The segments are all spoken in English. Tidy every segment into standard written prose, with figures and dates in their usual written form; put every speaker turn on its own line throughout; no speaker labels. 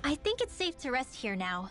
I think it's safe to rest here now.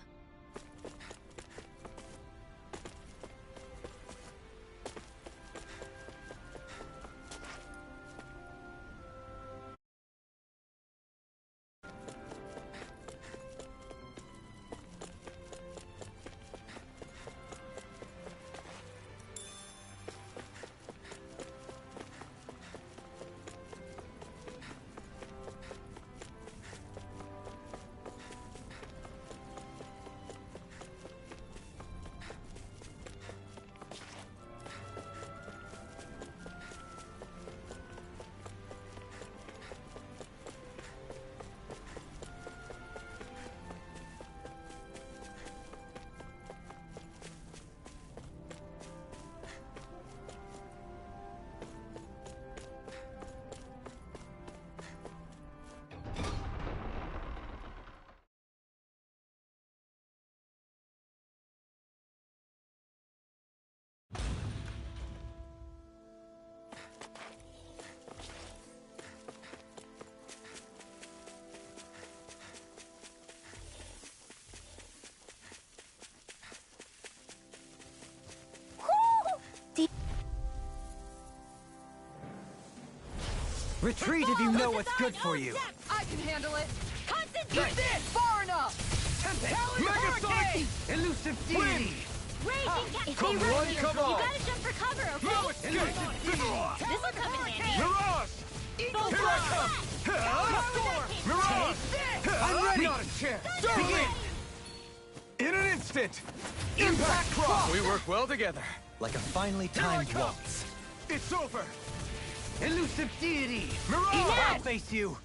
Retreat if you know what's good for you.
I can handle it.
Concentrate.
Eat this! Far enough!
Megasonic! Elusive deity!
Raging cat! If
Come
they run
on,
here,
come
you
on.
gotta jump for cover, okay?
No escape!
This'll come in handy.
Mirage!
Full
Here I come! Mirage! I'm ready! Not a chance! Begin! In an instant! Impact Cross!
We work well together.
Like a finely timed waltz.
It's over!
Elusive deity!
Mirage!
I'll face you!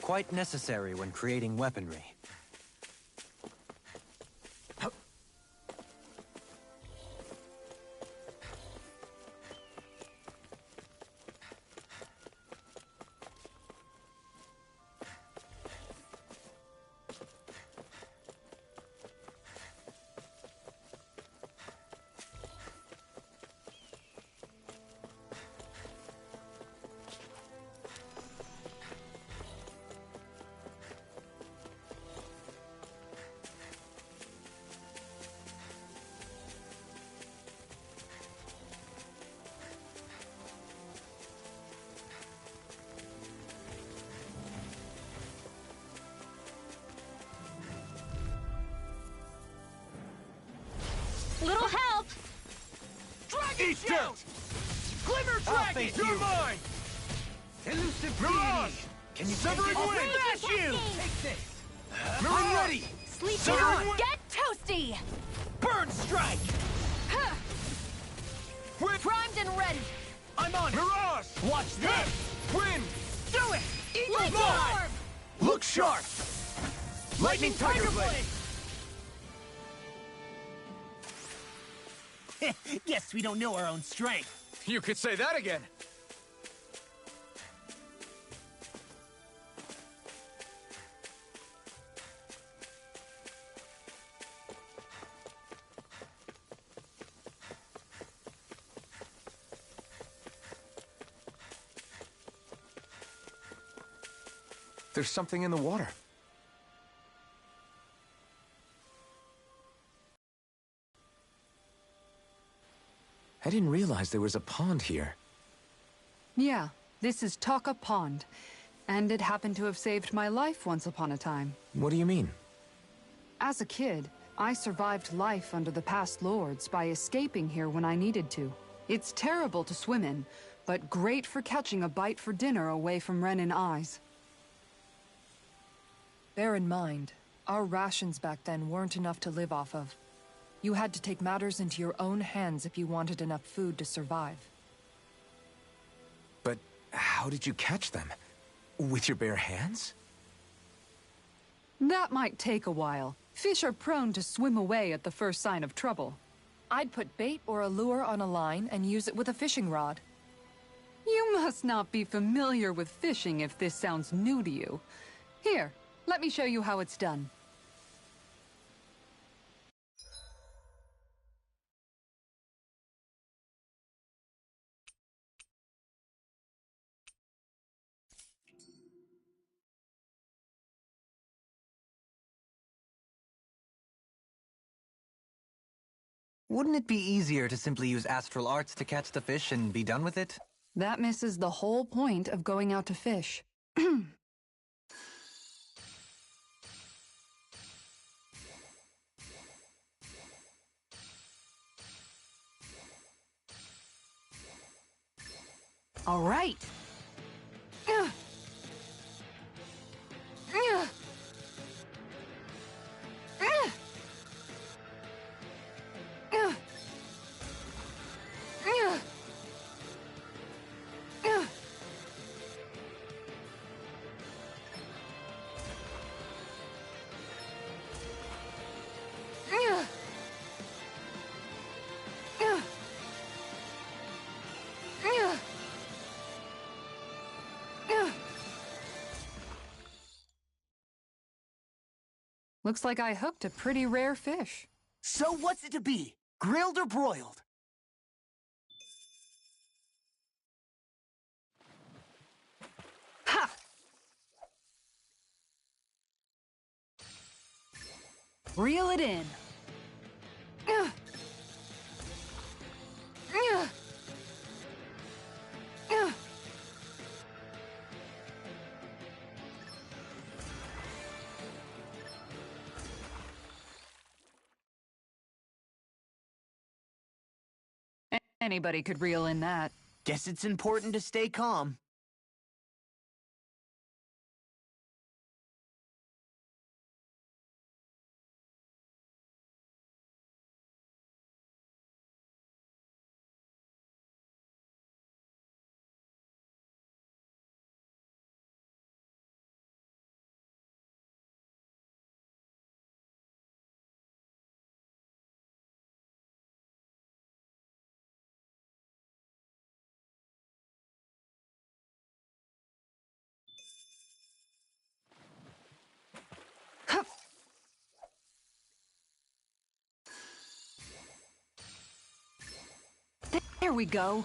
Quite necessary when creating weaponry.
Little help!
Dragon Shout! Glimmer
I'll
Dragon!
face
You're
you.
mine!
Elusive
Mirage!
deity! Can you
Severing
take it?
Wind!
Smash you!
Take this!
I'm ready!
Sleep
Severing
on!
Wind!
Get toasty!
Burn Strike!
Huh.
Wind!
Primed and ready!
I'm on it! Mirage!
Watch this!
Wind!
Do it! Eagle
Lightning
Ball!
Orb!
Look sharp! Lightning Tiger Blade!
Guess we don't know our own strength.
You could say that again! There's something in the water. I didn't realize there was a pond here.
Yeah, this is Taka Pond. And it happened to have saved my life once upon a time.
What do you mean?
As a kid, I survived life under the past lords by escaping here when I needed to. It's terrible to swim in, but great for catching a bite for dinner away from Renin eyes.
Bear in mind, our rations back then weren't enough to live off of. You had to take matters into your own hands if you wanted enough food to survive.
But how did you catch them? With your bare hands?
That might take a while. Fish are prone to swim away at the first sign of trouble.
I'd put bait or a lure on a line and use it with a fishing rod.
You must not be familiar with fishing if this sounds new to you. Here, let me show you how it's done.
Wouldn't it be easier to simply use astral arts to catch the fish and be done with it?
That misses the whole point of going out to fish. All right. Looks like I hooked a pretty rare fish.
So what's it to be? Grilled or broiled?
Ha! Reel it in. Anybody could reel in that.
Guess it's important to stay calm.
There we go.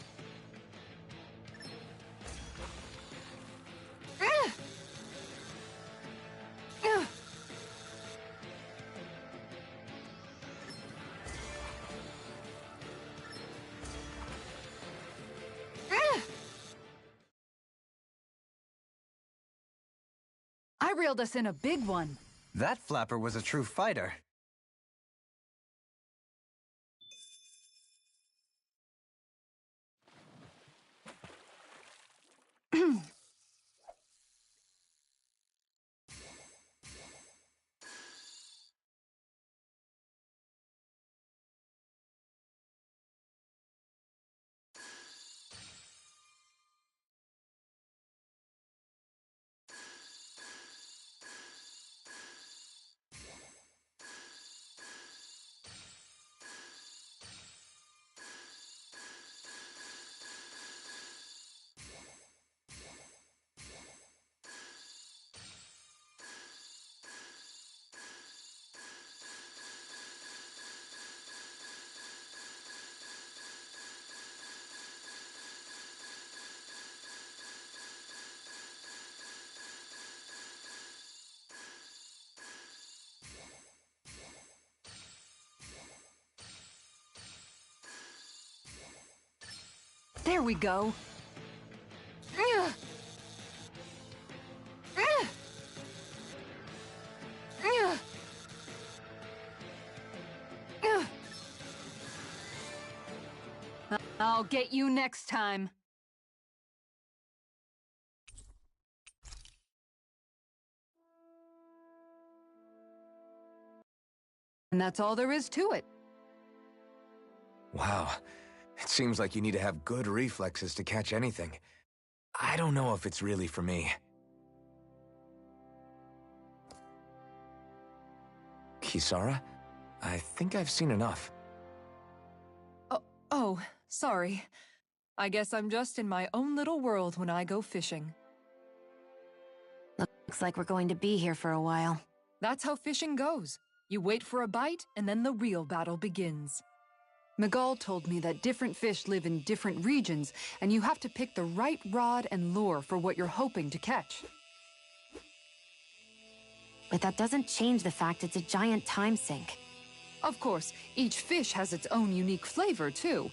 I reeled us in a big one.
That flapper was a true fighter.
There we go. I'll get you next time. And that's all there is to it.
Wow. It seems like you need to have good reflexes to catch anything. I don't know if it's really for me. Kisara? I think I've seen enough.
Oh, sorry. I guess I'm just in my own little world when I go fishing.
Looks like we're going to be here for a while.
That's how fishing goes. You wait for a bite, and then the real battle begins.
Miguel told me that different fish live in different regions, and you have to pick the right rod and lure for what you're hoping to catch.
But that doesn't change the fact it's a giant time sink.
Of course, each fish has its own unique flavor, too.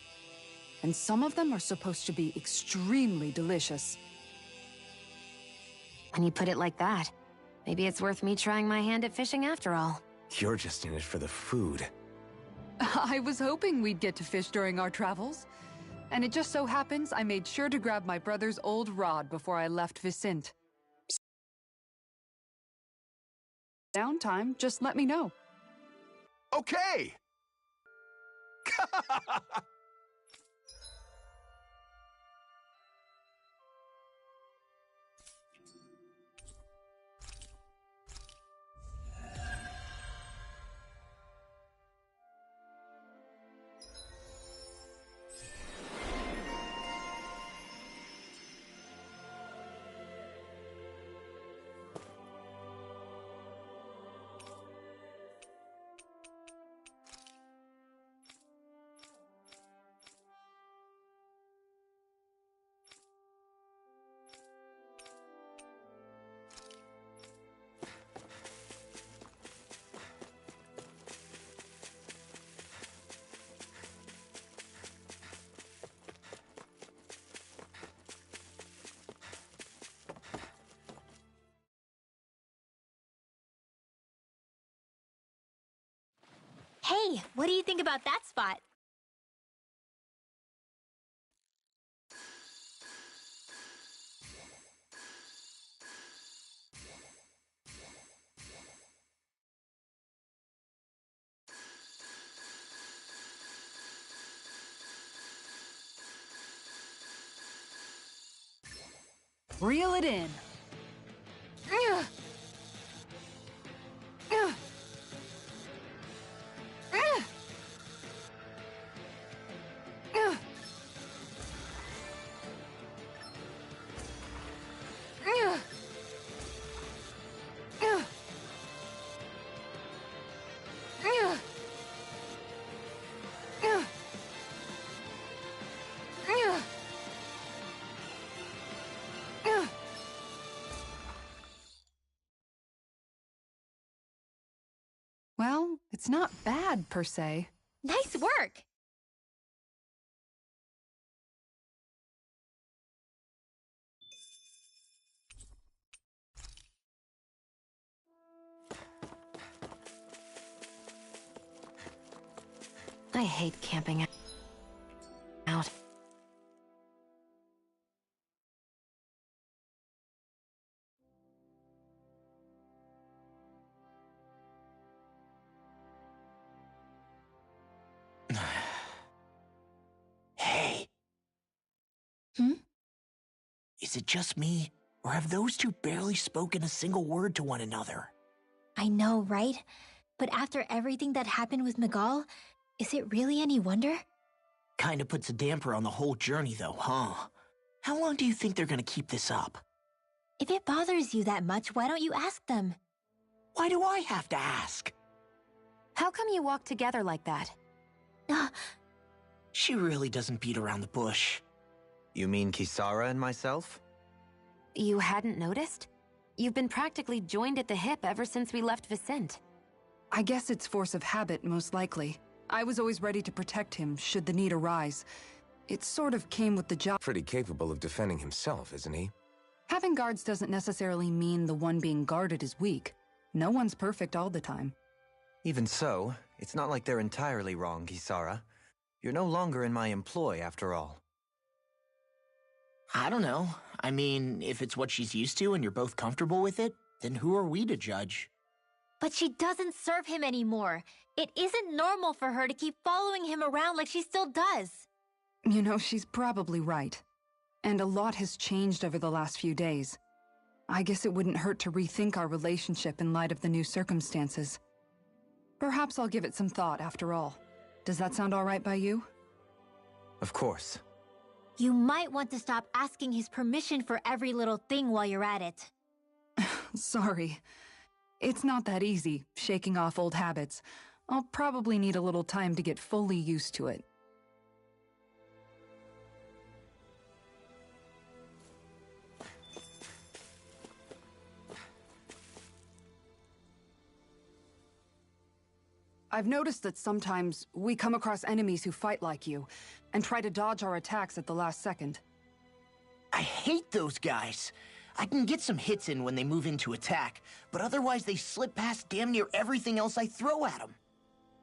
And some of them are supposed to be extremely delicious.
When you put it like that, maybe it's worth me trying my hand at fishing after all.
You're just in it for the food.
I was hoping we'd get to fish during our travels. And it just so happens I made sure to grab my brother's old rod before I left Vicente. Downtime, just let me know.
Okay!
Hey, what do you think about that spot?
Reel it in. Well, it's not bad, per se.
Nice work!
I hate camping out.
Hey.
Hmm?
Is it just me, or have those two barely spoken a single word to one another?
I know, right? But after everything that happened with Miguel, is it really any wonder?
Kinda puts a damper on the whole journey though, huh? How long do you think they're gonna keep this up?
If it bothers you that much, why don't you ask them?
Why do I have to ask?
How come you walk together like that?
She really doesn't beat around the bush.
You mean Kisara and myself?
You hadn't noticed? You've been practically joined at the hip ever since we left Vicente.
I guess it's force of habit, most likely. I was always ready to protect him, should the need arise. It sort of came with the job.
Pretty capable of defending himself, isn't he?
Having guards doesn't necessarily mean the one being guarded is weak. No one's perfect all the time.
Even so, it's not like they're entirely wrong, Kisara. You're no longer in my employ, after all.
I don't know. I mean, if it's what she's used to and you're both comfortable with it, then who are we to judge?
But she doesn't serve him anymore. It isn't normal for her to keep following him around like she still does.
You know, she's probably right. And a lot has changed over the last few days. I guess it wouldn't hurt to rethink our relationship in light of the new circumstances. Perhaps I'll give it some thought after all. Does that sound all right by you?
Of course.
You might want to stop asking his permission for every little thing while you're at it.
Sorry. It's not that easy, shaking off old habits. I'll probably need a little time to get fully used to it. I've noticed that sometimes we come across enemies who fight like you, and try to dodge our attacks at the last second.
I hate those guys. I can get some hits in when they move into attack, but otherwise they slip past damn near everything else I throw at them.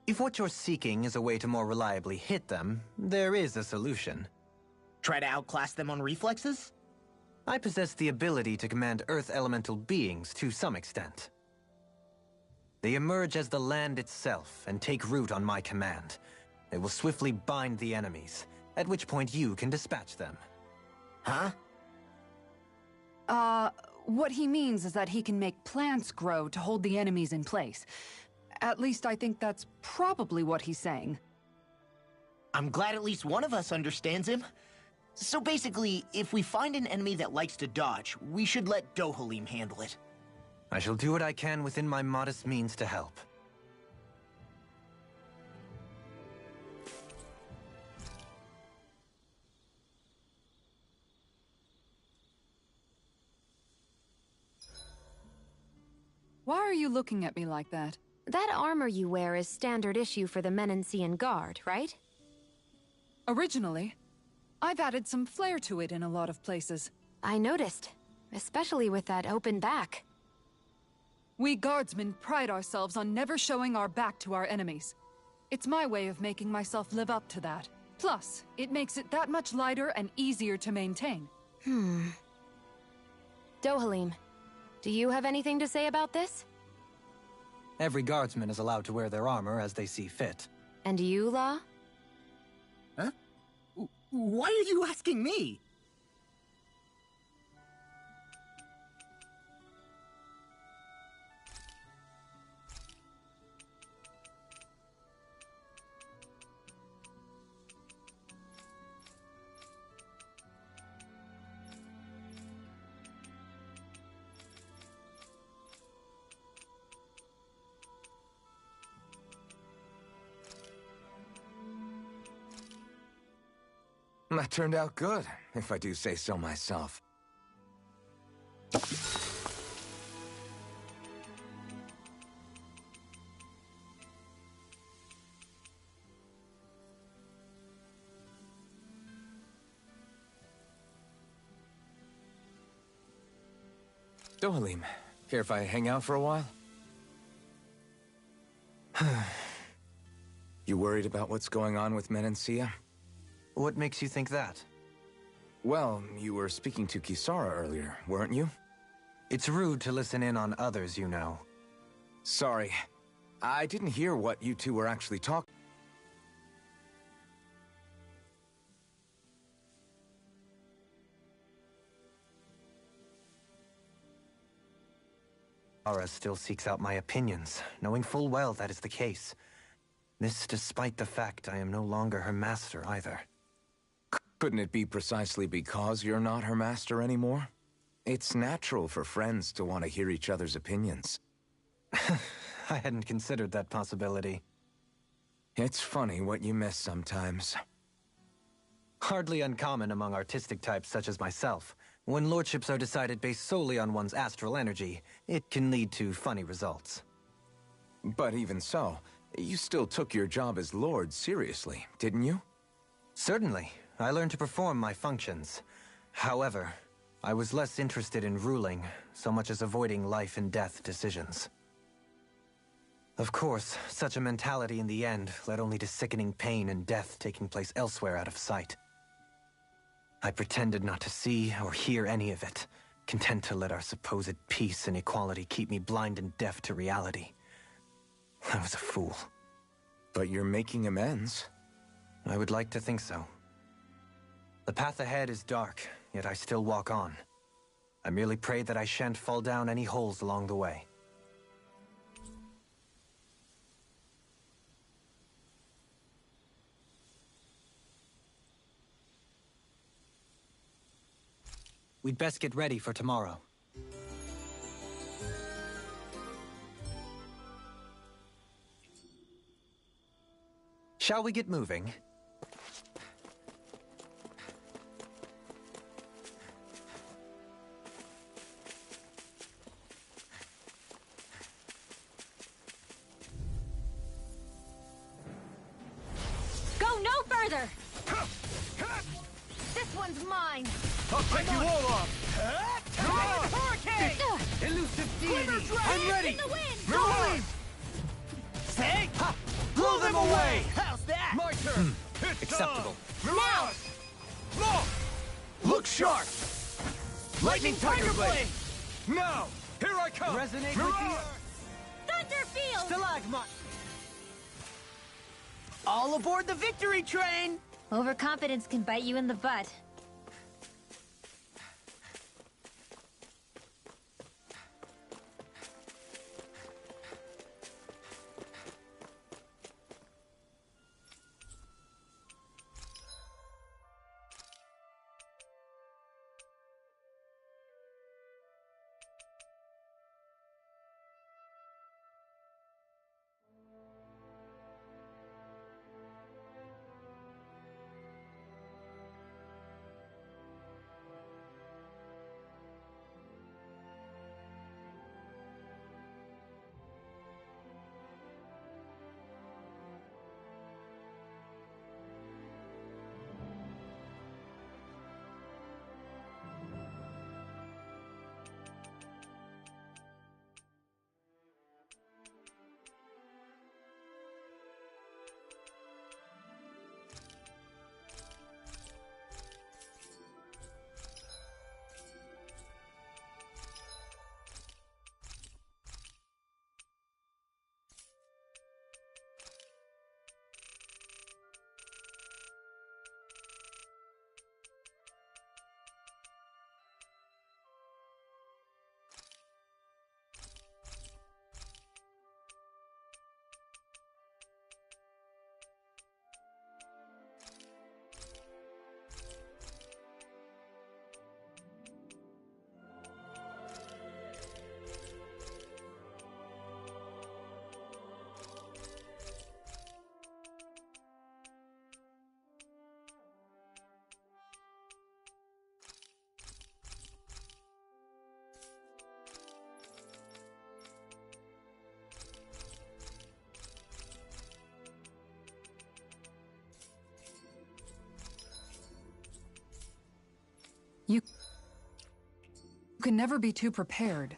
If what you're seeking is a way to more reliably hit them, there is a solution.
Try to outclass them on reflexes?
I possess the ability to command Earth elemental beings to some extent. They emerge as the land itself and take root on my command. They will swiftly bind the enemies, at which point you can dispatch them.
Huh?
What he means is that he can make plants grow to hold the enemies in place. At least I think that's probably what he's saying.
I'm glad at least one of us understands him. So basically, if we find an enemy that likes to dodge, we should let Dohalim handle it.
I shall do what I can within my modest means to help.
Why are you looking at me like that?
That armor you wear is standard issue for the Menancian Guard, right?
Originally, I've added some flair to it in a lot of places.
I noticed, especially with that open back.
We guardsmen pride ourselves on never showing our back to our enemies. It's my way of making myself live up to that. Plus, it makes it that much lighter and easier to maintain.
Dohalim, do you have anything to say about this?
Every guardsman is allowed to wear their armor as they see fit.
And you, La?
Huh? Why are you asking me?
That turned out good, if I do say so myself. Dohalim, care if I hang out for a while? You worried about what's going on with Menancia?
What makes you think that?
Well, you were speaking to Kisara earlier, weren't you?
It's rude to listen in on others, you know.
Sorry. I didn't hear what you two were actually talking.
Kisara still seeks out my opinions, knowing full well that is the case. This despite the fact I am no longer her master either.
Couldn't it be precisely because you're not her master anymore? It's natural for friends to want to hear each other's opinions.
I hadn't considered that possibility.
It's funny what you miss sometimes.
Hardly uncommon among artistic types such as myself. When lordships are decided based solely on one's astral energy, it can lead to funny results.
But even so, you still took your job as lord seriously, didn't you?
Certainly. I learned to perform my functions. However, I was less interested in ruling, so much as avoiding life and death decisions. Of course, such a mentality in the end led only to sickening pain and death taking place elsewhere out of sight. I pretended not to see or hear any of it, content to let our supposed peace and equality keep me blind and deaf to reality. I was a fool.
But you're making amends.
I would like to think so. The path ahead is dark, yet I still walk on. I merely pray that I shan't fall down any holes along the way. We'd best get ready for tomorrow. Shall we get moving?
Go no further! This one's mine!
I'll take you all off! Hurricane! Elusive deity! I'm ready!
In the wind!
Rolling! Say! Ha! Blow them away!
How's that?
My turn!
Acceptable.
Mirage! Look sharp! Lightning Tiger Blade! Now! Here I come!
Resonate with
Mirage!
Thunderfield!
Stalagmite!
All aboard the victory train!
Overconfidence can bite you in the butt.
You can never be too prepared.